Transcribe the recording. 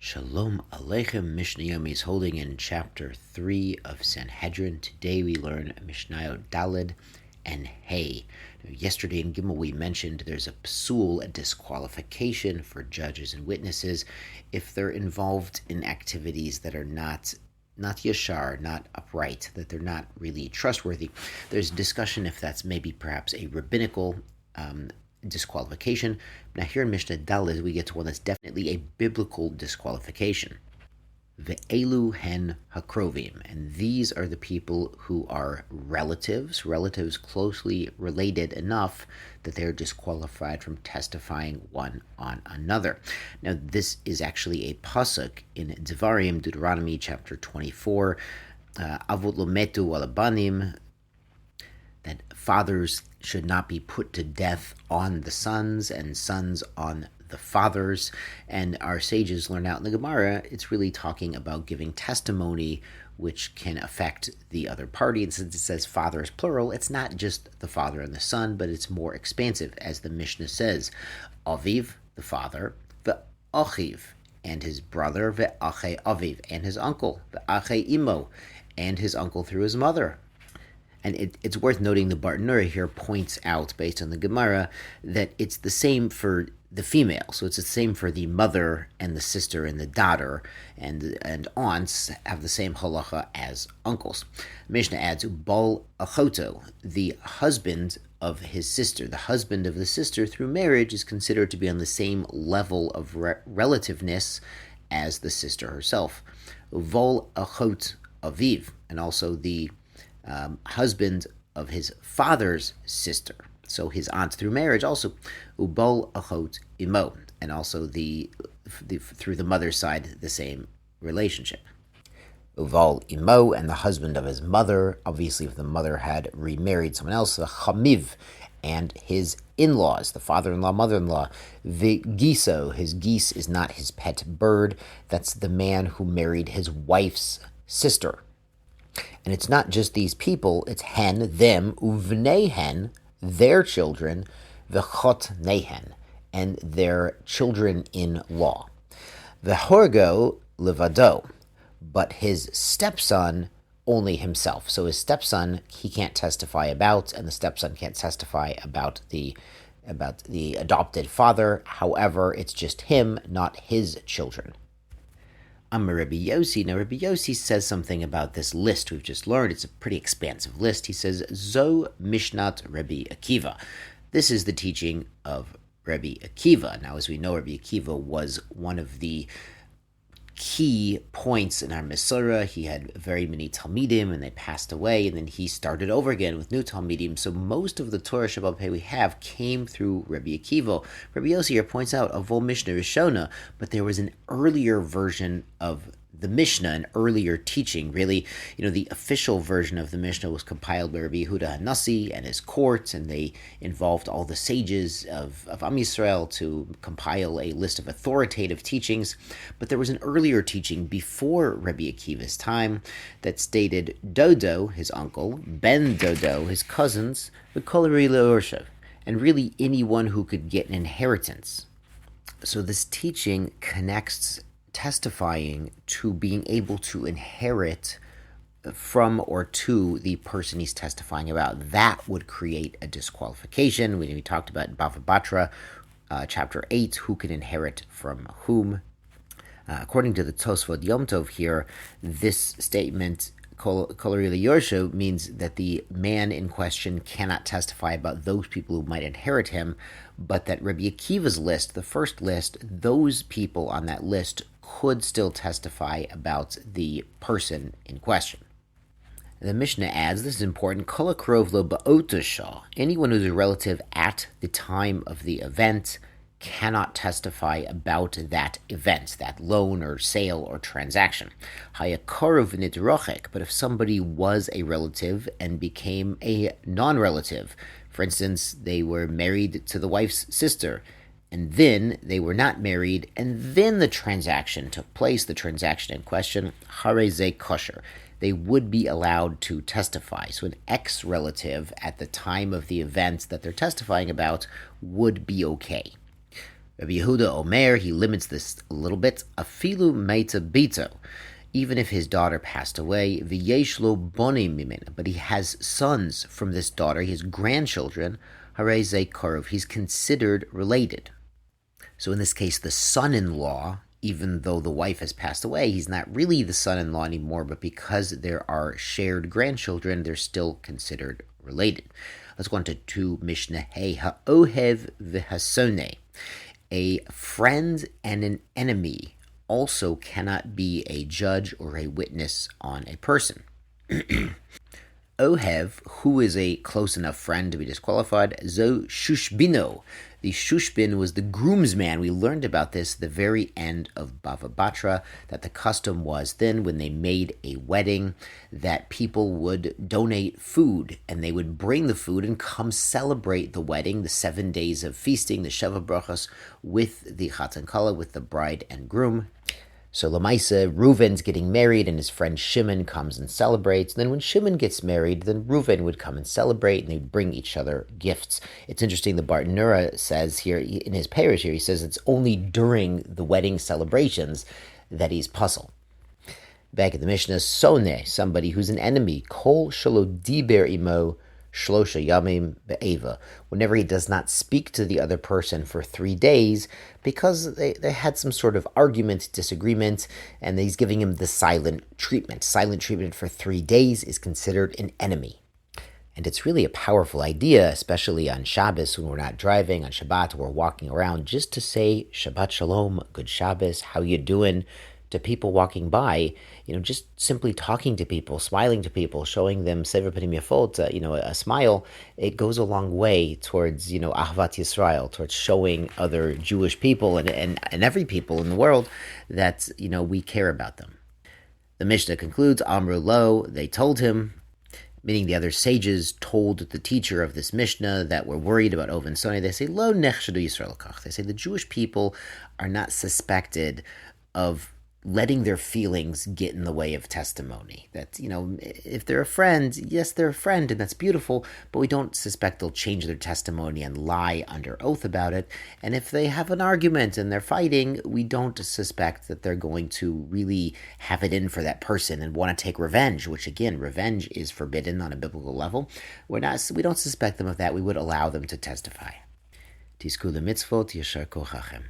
Shalom Aleichem. Mishnah Yomi is holding in chapter 3 of Sanhedrin. Today we learn Mishnayot Daled and Hey. Yesterday in Gimel we mentioned there's a psul, a disqualification for judges and witnesses if they're involved in activities that are not yashar, not upright, that they're not really trustworthy. There's discussion if that's maybe perhaps a rabbinical disqualification. Now here in Mishnah Daled we get to one that's definitely a biblical disqualification. Ve'elu hen hakrovim, and these are the people who are relatives closely related enough that they're disqualified from testifying one on another. Now this is actually a pasuk in Devarim, Deuteronomy chapter 24, Avot lo metu alabanim, that fathers should not be put to death on the sons and sons on the fathers. And our sages learn out in the Gemara, it's really talking about giving testimony which can affect the other party. And since it says fathers plural, it's not just the father and the son, but it's more expansive, as the Mishnah says. Aviv, the father, ve'achiv, and his brother, ve'ache aviv, and his uncle, ve'ache imo, and his uncle through his mother. And it's worth noting the Bartanura here points out, based on the Gemara, that it's the same for the female. So it's the same for the mother and the sister and the daughter, and aunts have the same halacha as uncles. Mishnah adds, Bal achoto, the husband of his sister. The husband of the sister through marriage is considered to be on the same level of relativeness as the sister herself. Vol achot aviv, and also the husband of his father's sister, so his aunt through marriage also, ubol achot imo, and also the through the mother's side the same relationship. Uval imo, and the husband of his mother, obviously if the mother had remarried someone else, the chamiv, and his in-laws, the father-in-law, mother-in-law. The giso, his geese is not his pet bird, that's the man who married his wife's sister. And it's not just these people, it's hen, them, uvnei hen, their children, v'chot nehen, and their children-in-law. V'horgo levado, but his stepson, only himself. So his stepson, he can't testify about, and the stepson can't testify about the adopted father. However, it's just him, not his children. Amar Rabbi Yossi. Now, Rabbi Yossi says something about this list we've just learned. It's a pretty expansive list. He says, Zo Mishnat Rabbi Akiva. This is the teaching of Rabbi Akiva. Now, as we know, Rabbi Akiva was one of the key points in our Mesorah. He had very many Talmidim, and they passed away, and then he started over again with new Talmidim. So most of the Torah Shabbat Peh we have came through Rabbi Akiva. Rabbi Yossi here points out a Vol Mishnah Rishona, but there was an earlier version of the Mishnah, an earlier teaching. Really, the official version of the Mishnah was compiled by Rabbi Yehuda Hanassi and his court, and they involved all the sages of Am Yisrael to compile a list of authoritative teachings. But there was an earlier teaching before Rabbi Akiva's time that stated Dodo, his uncle, Ben Dodo, his cousins, V'kolari le'orshav, and really anyone who could get an inheritance. So this teaching connects testifying to being able to inherit from or to the person he's testifying about. That would create a disqualification. We talked about in Bava Batra, chapter 8, who can inherit from whom. According to the Tosfot Yom Tov here, this statement, Kolari Yorsho, means that the man in question cannot testify about those people who might inherit him, but that Rabbi Akiva's list, the first list, those people on that list could still testify about the person in question. The Mishnah adds, this is important, Kol hakrov lo ba'otasha, anyone who's a relative at the time of the event cannot testify about that event, that loan or sale or transaction. Hayakarov nidrochek, but if somebody was a relative and became a non-relative, for instance, they were married to the wife's sister, and then they were not married, and then the transaction took place, the transaction in question, hareze kosher, they would be allowed to testify. So an ex-relative at the time of the event that they're testifying about would be okay. Rabbi Yehuda Omer, he limits this a little bit. Afilu meita bito. Even if his daughter passed away, v'yesh lo bonim mimena, but he has sons from this daughter, he has grandchildren, harei ze korov, he's considered related. So in this case, the son-in-law, even though the wife has passed away, he's not really the son-in-law anymore, but because there are shared grandchildren, they're still considered related. Let's go on to Mishnah Hey, ha'ohev v'hasone. A friend and an enemy also cannot be a judge or a witness on a person. Ohev, who is a close enough friend to be disqualified, zo shushbino. The shushbin was the groomsman. We learned about this at the very end of Bava Batra, that the custom was then when they made a wedding that people would donate food and they would bring the food and come celebrate the wedding, the 7 days of feasting, the Sheva Brachos, with the Chatan Kala, with the bride and groom. So Lamaisa, Reuven's getting married and his friend Shimon comes and celebrates. And then when Shimon gets married, then Reuven would come and celebrate and they'd bring each other gifts. It's interesting, the Bartanura says here, in his parish here, he says it's only during the wedding celebrations that he's puzzled. Back at the Mishnah, Sone, somebody who's an enemy, Kol shelo diber imo shlosha yamim be'eva, whenever he does not speak to the other person for 3 days because they had some sort of argument, disagreement, and he's giving him the silent treatment. Silent treatment for 3 days is considered an enemy. And it's really a powerful idea, especially on Shabbos when we're not driving, on Shabbat we're walking around, just to say Shabbat Shalom, good Shabbos, how you doing, to people walking by, just simply talking to people, smiling to people, showing them Sever Panim Yafot, a smile, it goes a long way towards, Ahavat Yisrael, towards showing other Jewish people and every people in the world that, we care about them. The Mishnah concludes, Amru Lo, they told him, meaning the other sages told the teacher of this Mishnah that were worried about Oven Soni, they say, Lo nechshadu Yisrael kach. They say the Jewish people are not suspected of letting their feelings get in the way of testimony. That, if they're a friend, yes, they're a friend, and that's beautiful, but we don't suspect they'll change their testimony and lie under oath about it. And if they have an argument and they're fighting, we don't suspect that they're going to really have it in for that person and want to take revenge, which again, revenge is forbidden on a biblical level. We don't suspect them of that. We would allow them to testify. Tizku le mitzvot, yashar kochachem.